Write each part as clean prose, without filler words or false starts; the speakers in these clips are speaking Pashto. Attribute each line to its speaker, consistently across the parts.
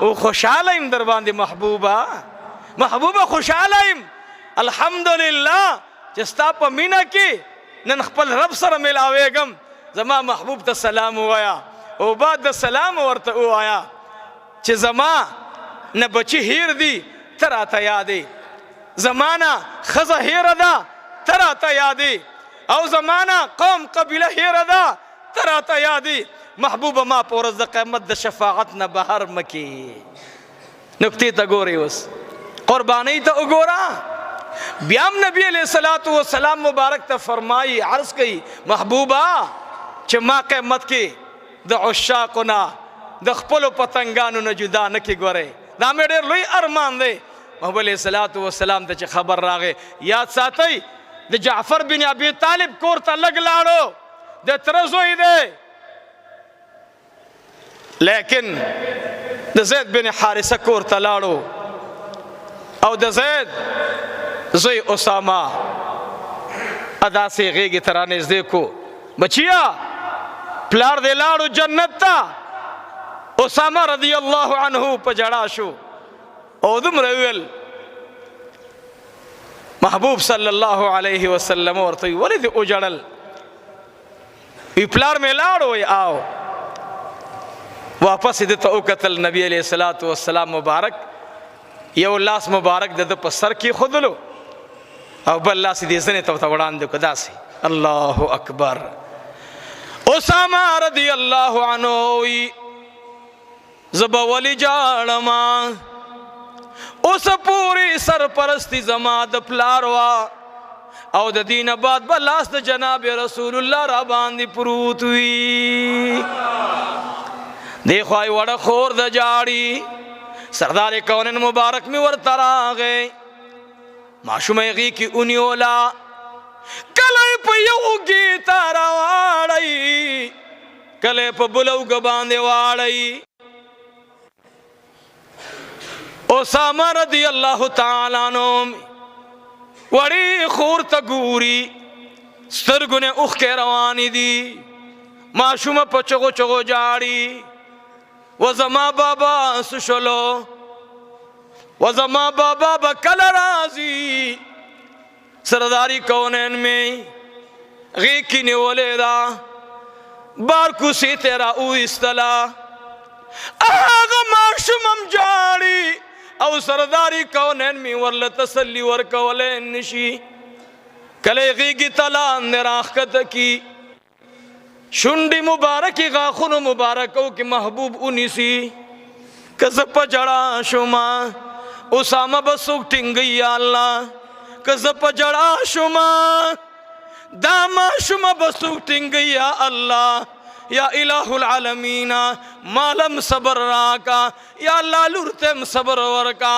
Speaker 1: او خوشحالیم در باندې محبوبا محبوبا خوشحالیم الحمدلله چې ستا په مینه کې نن خپل رب سره ملاویږم زما محبوب ته سلام وایا او بعد د سلام ورته وایا چې زما نه بچی هیر دي ته راته یادې زمانه ښځه هیره ده ته راته یادې او زمانه قوم قبیله هیره ده ته راته یادې محبوبه ما په ورځ د قیامت د شفاعت نه بهر مکې نکتې ته ګورې اوس قربانۍ ته وګوره بیا هم نبی علیہ الصلوۃ والسلام مبارک ته فرمایي عرض کوي محبوبه چې ما قیامت کې د عشاقو نه د خپلو پتنګانو نه جدا نه کې ګورې دا مې ډېر لوی ارمان دی محبوب علیہ الصلوۃ والسلام ته چې خبر راغی یاد ساتئ د جعفر بن ابي طالب کور ته لږ لاړو د تره زوی دی لیکن د زید بن حارثه کور ته لاړو او د زید زوی اسامه ادا سے غیږې ته رانږدې کو بچیا پلار دې لاړو جنت ته اسامه رضی الله عنه په جړا شو او دومره ویل محبوب صلی الله علیه وسلم ورته ولې دې وجړل وی پلار مې لاړو وی آو واپس دې ته وکتل نبی علیہ الصلوۃ والسلام مبارک یو لاس مبارک د په سر کې خودلو او بل لاس دې زنه ته وړاندې کو داسې الله اکبر اسامه رضی الله عنه زبا ولی جاړما اوس پوری سرپرستی زما د پلار وا او د دین بعد بل لاس د جناب رسول الله را باندې پروت وی دی خوای وړه خور د جاړي سردار کونن مبارک می ورته راغی ماشومه غي کی اونیولا کله په یو گیت راوړی کله په بلو غباندې واړی اسامه رضی الله تعالی عنہ وړي خور ته ګوري سترګونه اوخ کې روان دي ماشومه په چغو چغو جاړي وزما بابا سشلو وزما بابا بکل رازی سرداری کونین میں غیقی نیولے دا بارکو سی تیرا او استلا آغا ماشمم جاڑی او سرداری کونین میں ورل تسلی ورکولین نشی کلے غیقی تلان نراخت کی شنڈی مبارکی غاخون مبارکو کی محبوب انیسی کزپ جڑا شما اسامہ بسوک ٹنگی یا اللہ کزپ جڑا شما داما شما بسوک ٹنگی یا اللہ یا الہ العالمین مالم صبر راکا یا اللہ لورتم صبر ورکا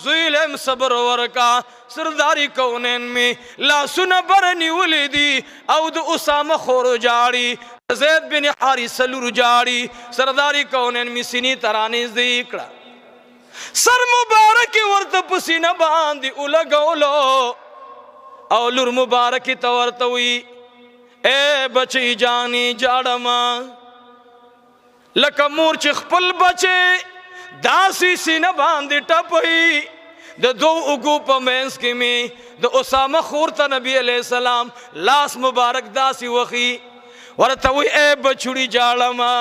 Speaker 1: زویلم صبر ورکا سرداری کونین میں لا سن برنی ولیدی او دو اسامہ خور جاڑی زید بن حارثہ لور جاڑی سرداری کونین میں سینی ترانیز دیکڑا سر مبارکی ورط پسینہ باندی اولگولو او لور مبارکی تورتوی اے بچی جانی جاڑما لکا مور چی خپل بچے داسی سینہ باندی ٹپئی دا دو اگو پا مینس کی میں دا اسامہ خورتا نبی علیہ السلام لاس مبارک داسی وخی ورطوی اے بچوڑی جاڑما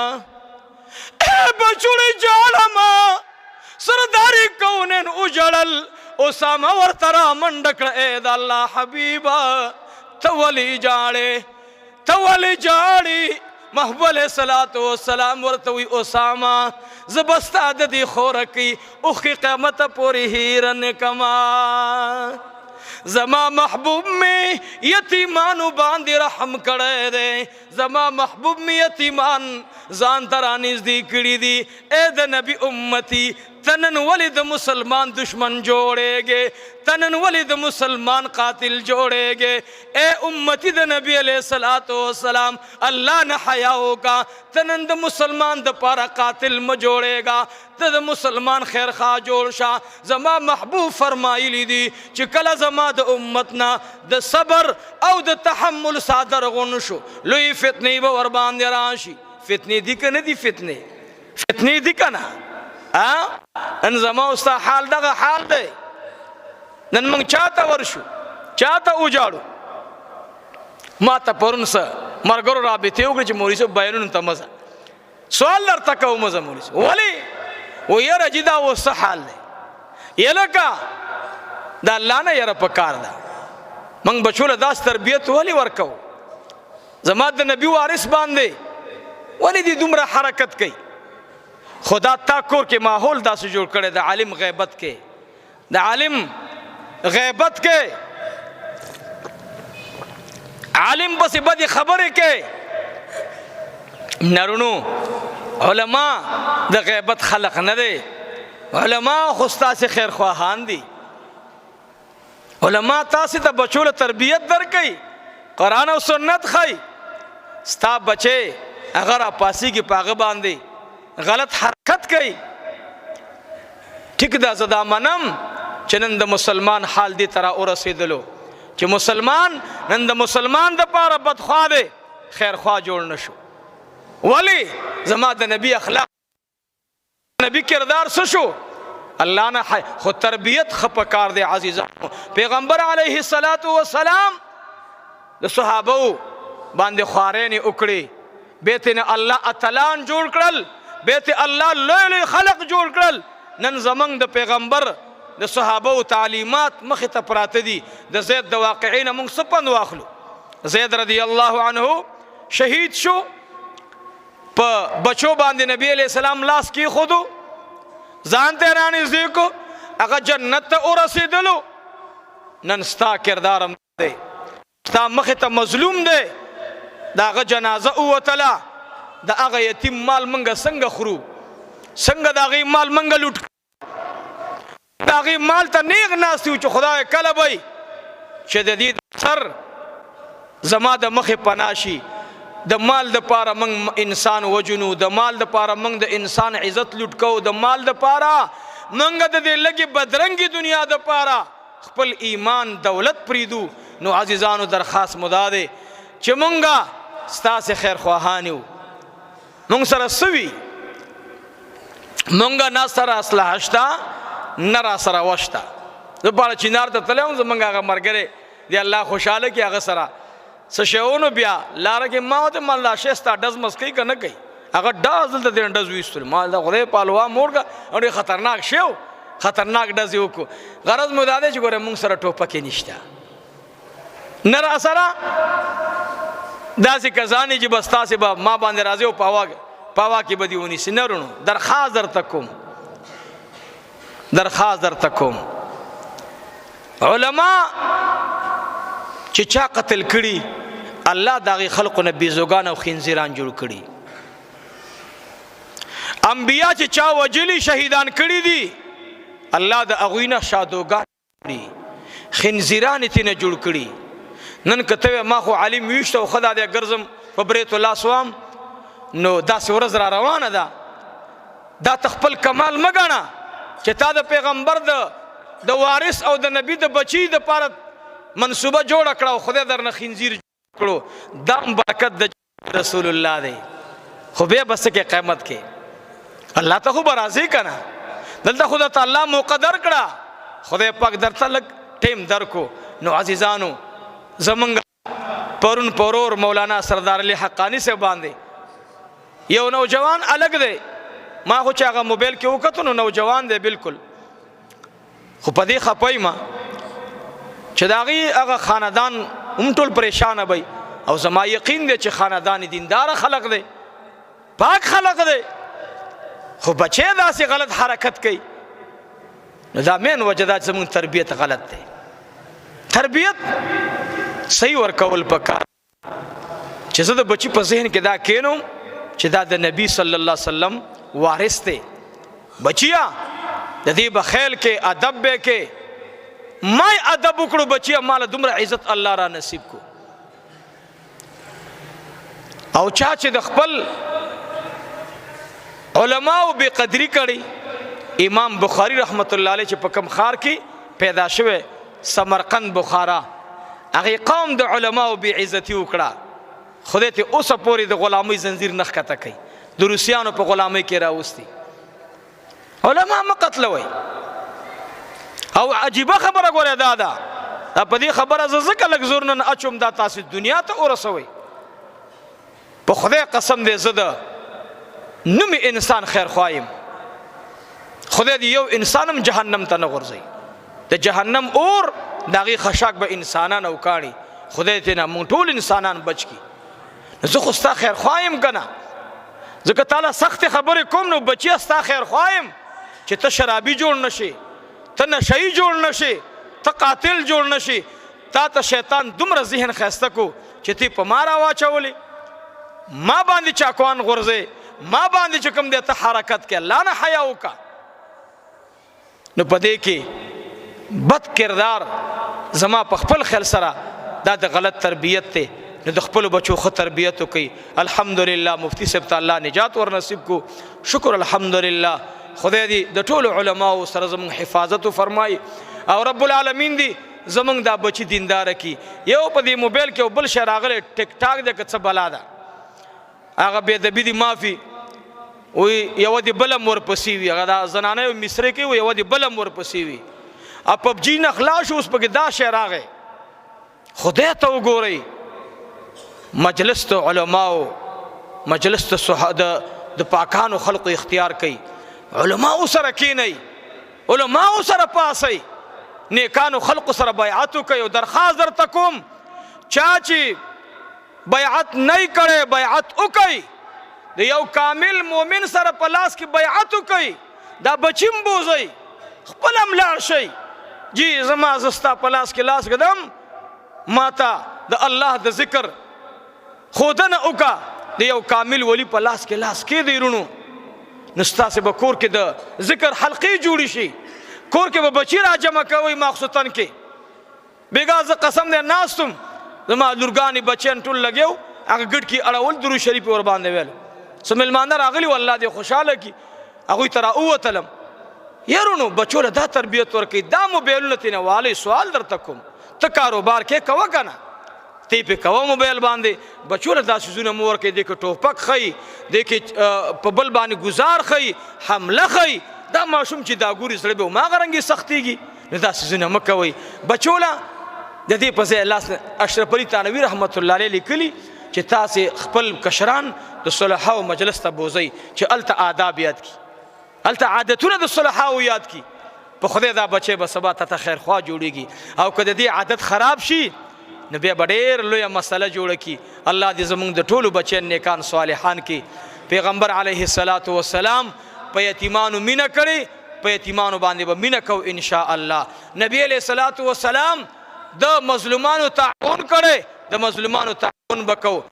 Speaker 1: اے بچوڑی جاڑما سرداری کونین اجڑل اسامہ ورطرا منڈکڑ اے دا اللہ حبیبا تولی جاڑے تولی جاڑی محبوب علیہ السلام ورطوی اسامہ زبستا دی خورکی اخی قیمت پوری ہیرن کما زما محبوب میں یتیمانو باندی رحم کڑے دے زما محبوب میں یتیمان زان ترانیز دی کڑی دی اے دا نبی امتی تنن ولد مسلمان دشمن جوڑے گے تنن ولد مسلمان قاتل جوڑے گے اے امتی دا نبی علیہ السلام اللہ نہ حیاؤ کا تنن دا مسلمان دا پارا قاتل مجوڑے گا تا دا مسلمان خیر خواہ جوڑ شا زما محبوب فرمائی لی دی چکل زما دا امتنا دا صبر او دا تحمل صادر غنشو لوی فتنی باور باندی راشی فتنی دی کنا دی فتنی دی کنا نن زما او ستا حال دغه حال دی. نن موږ چاته ورشو، چاته وجاړو. ما ته پرون څه ملګرو رابطې وکړې چې مولوي صاحب بیانونو ته مزه. سوال درته کوم زه مولوي صاحب ولې؟ و یاره جي دا اوس څه حال دی؟ یلکه د الله نه یره پکار ده. موږ بچو له داسې تربیت ولې ورکوو؟ زما د نبي وارث باندې ولې دې دومره حرکت کوي؟ خدا تا کور کې ماحول داسې جوړ کړی د عالم غیبت کې، د عالم غیبت کې، عالم پسې بدې خبرې کې. نرونو علما د غیبت خلق نه دی، علما خو ستاسې خیر خواهان دي. علما تاسې ته بچو له تربیت درکوي، قرآن او سنت ښایي. ستا بچې هغه راپاسېږي په هغه باندې غلط حرکت کوي. ټیک ده، زه دا منم چې نن د مسلمان حال دې ته را ورسېدلو چې مسلمان نن د مسلمان دپاره بدخوا دی، خیرخوا جوړ نه شو. ولې؟ زما د نبي اخلاق، نبي کردار څه شو؟ الله نه خو تربیت ښه پکار دی عزیزانو. پیغمبر علیه الصلاة والسلام د صحابو باندې خوارینې وکړې، بیت نه الله اتلان جوړ کړل، بیت الله لوی لوی خلق جوړ کړل. نن زمونږ د پیغمبر د صحابو تعلیمات مخې ته پراته دي. د زید د واقعې نه موږ څه پند واخلو؟ زید رضی الله عنه شهید شو، په بچو باندې نبی علیہ السلام لاس کېښودو، ځان ته رانږدې کو، هغه جنت ته ورسېدلو. نن ستا کردار هم دی، ستا مخې ته مظلوم دی، د هغه جنازه ووتله، د هغه یتیم مال منګه څنګه خورو؟ څنګه د هغې مال منګه لوټ؟ د هغې مال ته نیغ ناست یو چې خدای کله به چې د دې سر زما د مخې پناه شي. د مال دپاره موږ انسان وجنو، د مال دپاره موږ د انسان عزت لوټ کوو، د مال دپاره موږ د دې لږې بدرنګې دنیا دپاره خپل ایمان دولت پریدو. نو عزیزانو درخواست مو دا دی چې موږ ستاسې خیر خواهان یو. موږ سره څه وي؟ موږ نه سره اسلحه شته نه را سره وشته. زه پاړه چینار ته تللی وم، زموږ هغه ملګری دی الله خوشحاله کړي، هغه سره څه شیونو بیا لاره کې ما ورته ما دا شی ستا ډز مز کوي که نه کوي؟ هغه ډز دلته دې ډز ویستلو. ما د خدای پالوا موړ که او ډېر خطرناک شی و، خطرناک ډز یې وکړو. غرض مو دا دی چې ګوره موږ سره ټوپکې نشته، نه را سره داسې کسان چې بس تاسې به ما باندې راځي او پاوا کې به دې ونیسي. نه رونو درخواست درته کوم، درخواست درته کوم، علما چې چا قتل کړي الله د هغې خلقو نه بیزوګان او خنزیران جوړ کړي. انبیا چې چا وجلي شهیدان کړي دي الله د هغوی نه شادوګان کړي، خنزیران یې ترېنه جوړ کړي. نن که ته ما خو عالم ویشته او ښه دا دی ګرځم په بیت الله سوام، نو داسې ورځ را روانه ده. دا ته خپل کمال مه ګڼه چې تا د پیغمبر د وارث او د نبي د بچي دپاره منصوبه جوړه کړه او خدای درنه خنزیر جوړ کړو. دا برکت د رسول الله دی. خو بیا بس کې قیامت کې الله ته خو به راځي که نه؟ دلته خو درته الله موقع درکړه، خدای پاک درته لږ ټیم درکو. نو عزیزانو زمونږ پرون پرور مولانا سردار علی حقانی صاحب باندې یو نوجوان الګ دی، ما خو چې هغه موبایل کې وکتو نو نوجوان دی بالکل، خو په دې خپه یم چې د هغه خاندان هم ټول پریشانه وي. او زما یقین دی چې خاندان دیندار خلق دی، پاک خلق دی، خو بچی داسې غلط حرکت کوي. نو دا مین وجه دا چې زموږ تربیت غلط دی. تربیت صحیح ورکول پکار چې زه د بچی په ذهن کې دا کینم چې دا د نبی صلی الله علیه وسلم وارث دی. بچیا د دې به خیل کې ادب به کې ما ادب وکړو، بچیا مال دومره عزت الله را نصیب کو. او چا چې د خپل علماو بے قدری کړي، امام بخاری رحمت الله علیه چې په کم خار کې پیدا شوه سمرقند بخارا، هغه قوم د علماو بے عزتی وکړه. خدای ته اوسه پورې د غلامۍ زنجیر نه ښکته کوي، د روسیانو په غلامۍ کې راوستي. علما مه قتلوئ. او عجیبه خبره ګوره دا ده، په دې خبره زه ځکه لږ زور نن اچوم دا تاسې دنیا ته ورسوئ. په خدای قسم دی زه د نومي انسان خیر خوا یم. خدای دې یو انسان هم جهنم ته نه غورځوي. د جهنم اور د هغې خشاک به انسانان او کاڼي خدای ترې نه مونږ ټول انسانان بچ کړي. زه خو ستا خیر خوا یم که نه، ځکه تاله سختې خبرې کوم نو بچیه ستا خیر خوا یم چې ته شرابي جوړ نه شې، ته نشهیي جوړ نه شې، ته قاتل جوړ نه شې. تا ته شیطان دومره ذهن ښایسته کو چې تی په ما راواچولې، ما باندې چاکوان غورځې، ما باندې چې کوم دی ته حرکت کې الله نه حیا وکړه. نو په دې کې بد کردار زما په خپل خیال سره دا د غلط تربیت دی. نو د خپلو بچو ښه تربیت وکړئ. الحمدلله مفتی صاحب ته الله نجات ور نصیب کو، شکر الحمدلله. خدای دې د ټولو علماو سره زموږ حفاظت فرمایي او رب العالمین دې زموږ دا بچي دینداره کړي. یو په دې موبایل کې بل شی راغلی ټیک ټاک دی که څه بلا ده، هغه بې ادبي دي معافي وی یوه دې بله م ورپسې وي، هغه دا زنانه یو مصرې کوي یوه دې بله م ورپسې وي. او پبجي نه خلاص شو، اوس پکې دا شی راغی. خدای ته وګورئ، مجلس ته علماو، مجلس ته د پاکانو خلقو اختیار کوي. علماو سره کینئ، علماو سره پاسئ، نیکانو خلقو سره بیعت وکئ. او درخواست درته کوم چا چې بیعت نه کړی بیعت وکئ، د یو کامل مومن سره په لاس کې بیعت وکئ. دا بچیم بوزئ، خپل هم لاړ شئ. جی زما زه ستا په لاس کې لاس ږدم، ماته د الله د ذکر ښودنه وکړه. د یو کامل ولی په لاس کې لاس کېدی رونو، نو ستاسې به کور کې د ذکر حلقې جوړې شي، کور کې به بچي را جمع کوئ ماخصوصن کې. بېګا زه قسم دی ناستم، زما لورګانې بچیان ټول لګیو، هغه ګډ کې اړول درود شریف ور باندې ویل. څه میلمانه راغلي و الله دې خوشحاله کړي، هغوی ته را ووتلم. یارونو بچو له دا تربیت ورکوي، دا موبایلونه ترې نه والئ. سوال درته کوم، ته کاروبار کې کوه که نه، تی پې کوه موبایل باندې. بچو له دا څیزونه مه ورکوئ، دې کې ټوپک ښیي، دې کې په بل باندې ګزار ښیي، حمله ښیي. دا ماشوم چې دا ګوري زړه به هماغه رنګې سختېږي. نو دا څیزونه مه کوئ. بچو له د دې په ځای الله اشرف علي تانوي رحمت الله علیه لیکلي چې تاسې خپل کشران د صلحاو مجلس ته بوځئ چې هلته آداب یاد کړي، هلته عادتونه د صلحاو یاد کړي. په خدای دا بچی به سبا ته خیرخوا جوړېږي. او که د دې عادت خراب شي نو بیا به ډېر لویه مسله جوړه کړي. الله دې زموږ د ټولو بچیان نیکان صالحان کړي. پیغمبر علیه الصلاة والسلام په یتیمانو مینه کړې، په یتیمانو باندې به مینه کوو انشاء الله. نبی علیه الصلاة والسلام د مظلومانو تعاون کړی، د مظلومانو تعاون به کوو.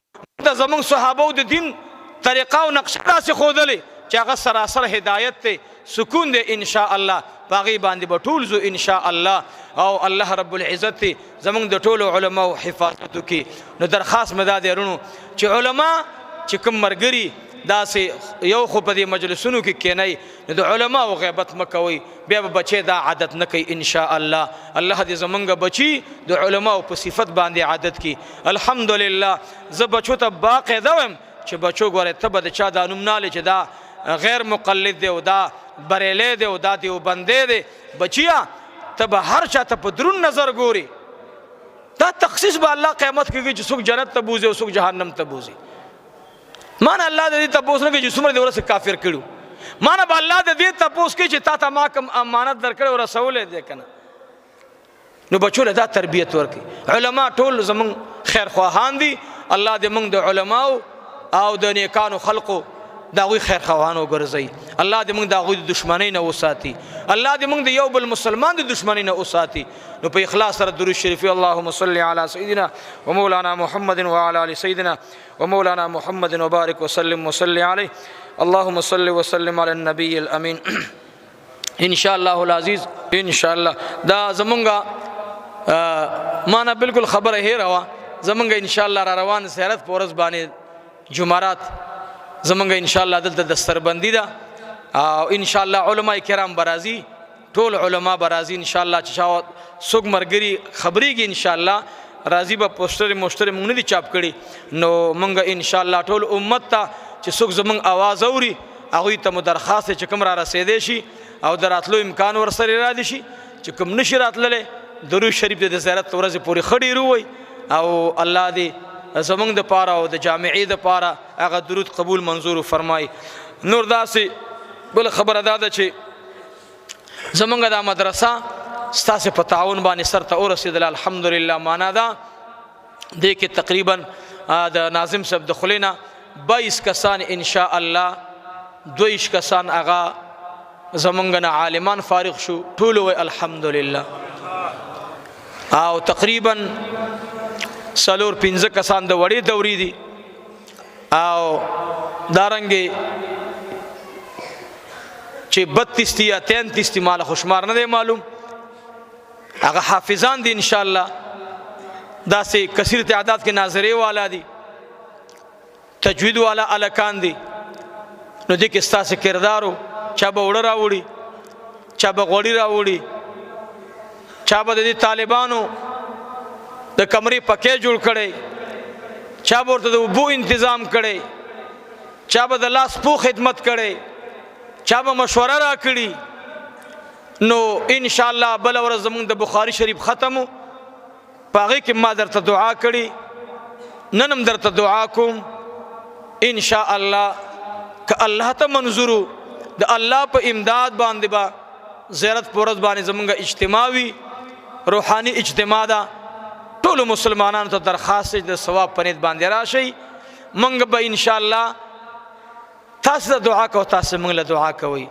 Speaker 1: د زموږ صحابو د دین طریقه او نقشه داسې ښودلې چې هغه سراسر هدایت دی، سکون دی انشاء الله. په هغې باندې به ټول ځو انشاء الله. او الله رب العزت دی زموږ د ټولو علماو حفاظت وکړي. نو درخواست مې دا دی ورونو چې علما چې کوم ملګري داسې یو خو په دې مجلسونو کې کینئ، نو د علماو غیبت مه کوئ، بیا به بچی دا عادت نه کوي انشاء الله. الله دې زمونږ بچي د علماو په صفت باندې عادت کړي. الحمدلله زه بچو ته باقاعده وایم چې بچو ګورئ ته به د چا دا نوم نه چې دا غیر مقلد دی او دا بریلی دی او دا دیوبندی دی. بچیا ته به هر چا ته په درون نظر ګوري. دا تخصیص به الله قیامت کې کوي چې څوک جنت ته بوځي او څوک جهنم ته بوځي. مانه الله د دې تپوس نه کوي چې څومره دې ورسې کافر کړو. مانه به الله د دې تپوس کوي چې تا ته ما کوم امانت درکړی او رسولی دی که نه. نو بچو له دا تربیت ورکړي. علما ټول زموږ خیرخواهان دي. الله دې موږ د علماو او د نیکانو خلقو د هغوی خیرخواهان وګرځوي. الله دې موږ د هغوی د دشمنۍ نه وساتي. الله دې موږ د یو بل مسلمان د دشمنۍ نه وساتي. نو په اخلاص سره درود شریفي اللهم صل علی سیدنا و مولانا محمد وعلى آل سیدنا و مولانا محمد وبارک وسلم وصلی علیه. اللهم صل وسلم علی النبی الامین. ان شاء الله العزیز ان شاء الله دا زمونږه مانه بالکل خبره هیره وه. زمونږ ان شاء الله را روان سیارت په ورځ باندې جمعرات زمونږ ان شاء الله دلته دستربندي ده او ان شاء الله علما کرام برازي، ټول علما برازي ان شاء الله. چې څوک مرګري خبرېږي ان شاء الله راځي به پوسټر موږ نه دي چاپ کړي. نو موږ ان شاء الله ټول امت ته چې څوک زمونږ आवाज اوري هغوی ته مو درخواست چې کوم را رسېدی شي او د راتلو امکان ورسره را دي شي چې کوم نشي راتللی درود شریف د زیارت ورځې پورې ښه ډېر ووایي او الله دې زمونږ دپاره او د جامعې دپاره هغه درود قبول منظور فرمایي. نور داسې بله خبره دا ده چې زمونږ دا مدرسه ستاسې په تعاون باندې سر ته ورسېدله الحمدلله. معنا ده دې کې تقریبا د ناظم صاحب د خولې نه 22 کسان انشاء الله 22 کسان هغه زمونږ نه عالمان فارغ شو ټولو وی الحمدلله او تقریبا 4-5 کسان د وړې دورې دي او دارنګې چې 32 دي یا 33 دي مال خوشمار نه دی معلوم هغه حافظان دي انشاء الله داسې کثیر تعداد کې ناظرې والا دي تجوید والا الکان دي نو دې کې ستاسې کردارو چا به وړه راوړي چا به غوړي راوړي چا به د دې طالبانو د کمرې پکې جوړ کړی چا به ورته د اوبو انتظام کړی چا به د لاس پو خدمت کړی چا به مشوره را کړي نو انشاءالله بله ورځ زمونږ د بخاري شریف ختمو په هغې کې ما درته دعا کړي نن هم درته دعا کوم انشاءالله که الله ته منظورو د الله په امداد باندې به زیارت په ورځ باندې زمونږ اجتماع وي روحاني اجتماع ده ټولو مسلمانانو ته درخواست د ثواب په نیت باندې راشئ موږ به انشاءالله تاسو ته دعا کوو تاسو موږ له دعا کوئ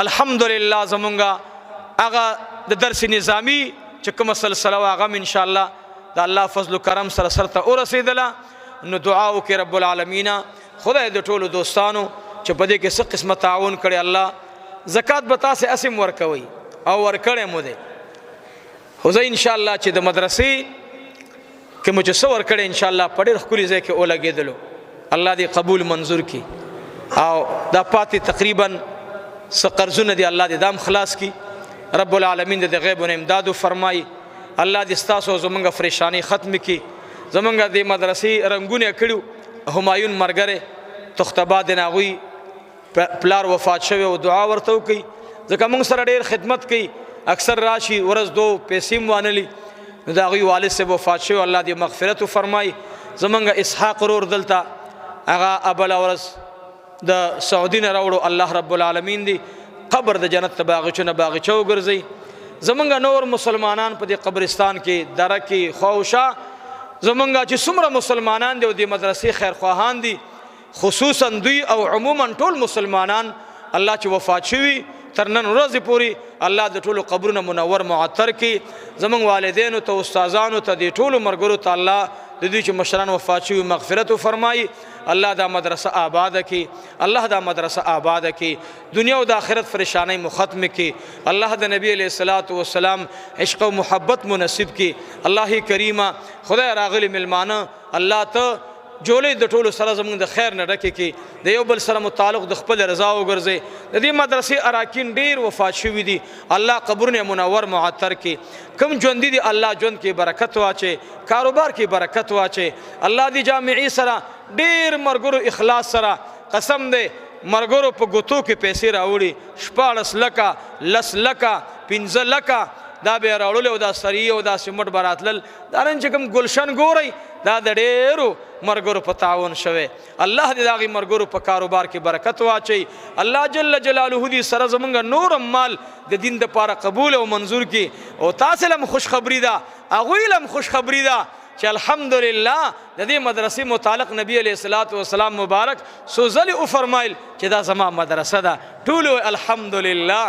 Speaker 1: الحمدلله زمونږ هغه د درس نظامی چې کومه سلسله وه هغه م انشاءالله د الله فضل و کرم سره سرته ورسېدله نو دعا وکړئ رب العالمین خدای د ټولو دوستانو چې په دې کې څه قسمه تعاون کړی الله زکات به تاسې اسم ورکوئ او ورکړی مو دی خو زه انشاءالله چې د مدرسې کې مو چې څه ورکړی انشاءالله په ډېر ښکلي ځای کې ولګېدلو الله دې قبول منظور کړي او دا پاتې تقریبا څه قرضونه دي الله دې دام خلاص کړي رب العالمین د غیبونه امداد فرمایي الله دې ستاسو زمونږ پریشانی ختم کړي زمونږ د مدرسې رنګونه کړو همایون مرګره تختباد نه هغوی پلار وفات شوی او دعا ورته وکړي ځکه موږ سره ډېر خدمت کوي اکثر راشي ورځ دو پیسې م وانلي نو د هغوی والد صاحب وفات شوی الله دې مغفرت وفرمایي زمونږ اسحاق ورور دلته هغه ابله ورځ د سعودي نه راوړو الله رب العالمین دی قبر د جنت ته باغچو نه باغچه وګرځي زمونږ نور مسلمانان په دې قبرستان کې دره کې خواوشا زمونږ چې څومره مسلمانان دي او د مدرسې خیرخواهان دي خصوصا دوی او عموما ټول مسلمانان الله چې وفات شوي تر نن ورځې پورې الله د ټولو قبرونه منور معطر کړي زمونږ والدینو ته استادانو ته د ټولو ملګرو ته الله د دوی چې مشران وفات شوي مغفرت وفرمایي الله دا مدرسه آباد کړي الله دا مدرسه آباد کړي دنیا او د آخرت پریشانی مو ختم کړي الله د نبی علیه الصلاۃ والسلام عشق او محبت مو نصیب کړي الله کریمه خدای راغلی ملمانه الله ته جولې د ټولو سره زمونږ د خیر نه ډکې کړي د یو بل سره متعلق د خپل رضا وګرځي د دې مدرسې اراکین ډېر وفات شوي دي الله قبرونه منور معطر کړي کم ژوندي دي الله ژوند کې برکت واچي کاروبار کې برکت واچي الله دې جامعې سره ډېر مرګرو اخلاص سره قسم دی مرګرو په ګوتو کې پیسې راوړي 14 لکه 10 لکه 15 لکه دا به راوړل او دا سری او دا سیمټ براتل دا نن چې کوم گلشن ګوري دا د ډېرو مرګرو په تعاون شوه الله دې داغي مرګرو په کاروبار کې برکت واچي الله جل جلاله دې سره زمونږ نور مال د دین د پاره قبول او منظور کړي او تاسو لم خوشخبری ده اغوی لم خوشخبری ده چې الحمدلله د دې مدرسې متعلق نبی علیہ الصلوۃ والسلام مبارک سوزلی او فرمایل چې دا زما مدرسه ده ټول الحمدلله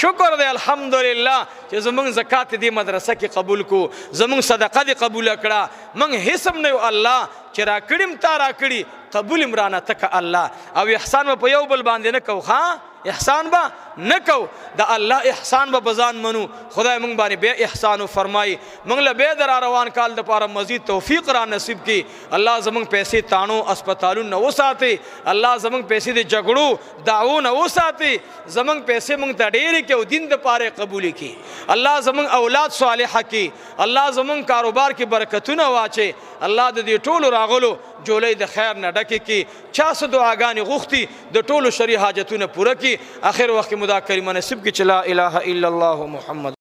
Speaker 1: شکر دی الحمدلله چې زمونږ زکات دې مدرسه کې قبول کو زمونږ صدقه دې قبول کړه موږ هیڅ نه الله چې را کړم تا را کړی قبول عمرانه تک الله او احسان په یو بل باندې نه کو ها احسان با نکو دا الله احسان به بزان منو خدای مونږ باندې به احسان فرمایي مونږ له به در روان کال د پاره مزید توفیق را نصیب کی الله زمونږ پیسې تانو هسپتالونو وساتي الله زمونږ پیسې د جګړو داوونه وساتي زمونږ پیسې مونږ ته ډېرې کې او دین د پاره قبول کی الله زمونږ اولاد صالحه کی الله زمونږ کاروبار کې برکتونه واچي الله د دې ټولو راغلو جولۍ د خیر نه ډکې کړي، چا څه دعاګانې غوښتي د ټولو شرعي حاجتونه پوره کړي. اخر وخت کې مو دا کلمه نصیب کړي چې لا اله الا الله محمد